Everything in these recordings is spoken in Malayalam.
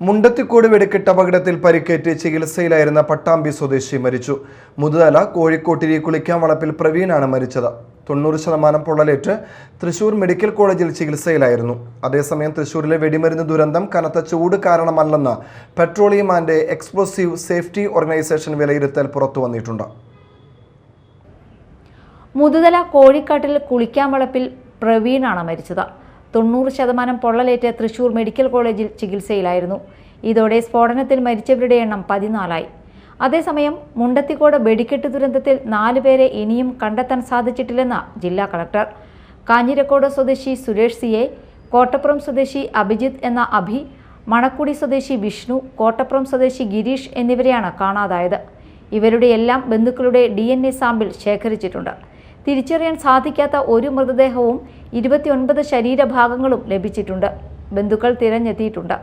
മുണ്ടത്തിക്കോട് വെടിക്കെട്ട് അപകടത്തിൽ പരിക്കേറ്റ് ചികിത്സയിലായിരുന്ന പട്ടാമ്പി സ്വദേശി മരിച്ചു. മുതുതല കോഴിക്കോട്ടിരി കുളിക്കാംവളപ്പിൽ പ്രവീണാണ് മരിച്ചത്. 90% പൊള്ളലേറ്റ് തൃശൂർ മെഡിക്കൽ കോളേജിൽ ചികിത്സയിലായിരുന്നു. അതേസമയം തൃശൂരിലെ വെടിമരുന്ന് ദുരന്തം കനത്ത ചൂട് കാരണമല്ലെന്ന് petroleum and explosive safety organisation വിലയിരുത്തൽ പുറത്തുവന്നിട്ടുണ്ട്. മുതുതല കോഴിക്കാട്ടിൽ കുളിക്കാംവളപ്പിൽ പ്രവീണാണ് മരിച്ചത്. 90% പൊള്ളലേറ്റ് തൃശൂർ മെഡിക്കൽ കോളേജിൽ ചികിത്സയിലായിരുന്നു. ഇതോടെ സ്ഫോടനത്തിൽ മരിച്ചവരുടെ എണ്ണം 14ആയി. അതേസമയം മുണ്ടത്തിക്കോട് വെടിക്കെട്ട് ദുരന്തത്തിൽ 4 പേരെ ഇനിയും കണ്ടെത്താൻ സാധിച്ചിട്ടില്ലെന്ന് ജില്ലാ കളക്ടർ. കാഞ്ഞിരക്കോട് സ്വദേശി സുരേഷ് സിയെ, കോട്ടപ്പുറം സ്വദേശി അഭിജിത്ത് എന്ന അഭി, മണക്കുടി സ്വദേശി വിഷ്ണു, കോട്ടപ്പുറം സ്വദേശി ഗിരീഷ് എന്നിവരെയാണ് കാണാതായത്. ഇവരുടെ എല്ലാം ബന്ധുക്കളുടെ DNA സാമ്പിൾ ശേഖരിച്ചിട്ടുണ്ട്. തിരിച്ചറിയാൻ സാധിക്കാത്ത ഒരു മൃതദേഹവും 29 ശരീരഭാഗങ്ങളും ലഭിച്ചിട്ടുണ്ട്. ബന്ധുക്കൾ തിരഞ്ഞെത്തിയിട്ടുണ്ട്.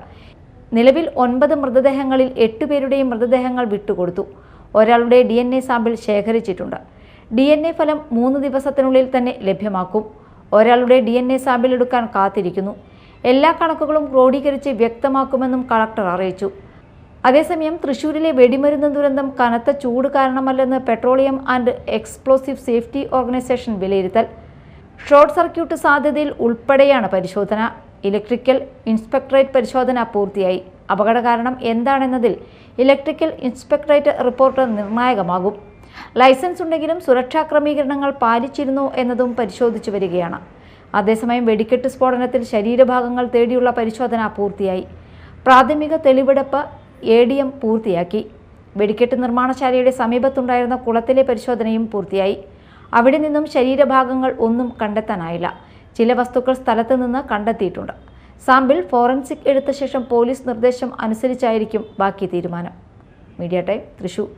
നിലവിൽ 9 മൃതദേഹങ്ങളിൽ 8 പേരുടെയും മൃതദേഹങ്ങൾ വിട്ടുകൊടുത്തു. ഒരാളുടെ DNA സാമ്പിൾ ശേഖരിച്ചിട്ടുണ്ട്. DNA ഫലം 3 ദിവസത്തിനുള്ളിൽ തന്നെ ലഭ്യമാക്കും. ഒരാളുടെ DNA സാമ്പിൾ എടുക്കാൻ കാത്തിരിക്കുന്നു. എല്ലാ കണക്കുകളും ക്രോഡീകരിച്ച് വ്യക്തമാക്കുമെന്നും കളക്ടർ അറിയിച്ചു. അതേസമയം തൃശൂരിലെ വെടിമരുന്ന് ദുരന്തം കനത്ത ചൂട് കാരണമല്ലെന്ന് petroleum and explosive safety organisation വിലയിരുത്തൽ. ഷോർട്ട് സർക്യൂട്ട് സാധ്യതയിൽ ഉൾപ്പെടെയാണ് പരിശോധന. ഇലക്ട്രിക്കൽ ഇൻസ്പെക്ടറേറ്റ് പരിശോധന പൂർത്തിയായി. അപകട കാരണം എന്താണെന്നതിൽ ഇലക്ട്രിക്കൽ ഇൻസ്പെക്ടറേറ്റ് റിപ്പോർട്ട് നിർണായകമാകും. ലൈസൻസ് ഉണ്ടെങ്കിലും സുരക്ഷാ ക്രമീകരണങ്ങൾ പാലിച്ചിരുന്നോ എന്നതും പരിശോധിച്ചു വരികയാണ്. അതേസമയം വെടിക്കെട്ട് സ്ഫോടനത്തിൽ ശരീരഭാഗങ്ങൾ തേടിയുള്ള പരിശോധന പൂർത്തിയായി. പ്രാഥമിക തെളിവെടുപ്പ് ADM പൂർത്തിയാക്കി. വെടിക്കെട്ട് നിർമ്മാണശാലയുടെ സമീപത്തുണ്ടായിരുന്ന കുളത്തിലെ പരിശോധനയും പൂർത്തിയായി. അവിടെ നിന്നും ശരീരഭാഗങ്ങൾ ഒന്നും കണ്ടെത്താനായില്ല. ചില വസ്തുക്കൾ സ്ഥലത്ത് നിന്ന് കണ്ടെത്തിയിട്ടുണ്ട്. സാമ്പിൾ ഫോറൻസിക് എടുത്ത ശേഷം പോലീസ് നിർദ്ദേശം അനുസരിച്ചായിരിക്കും ബാക്കി തീരുമാനം. Media time, Thrissur.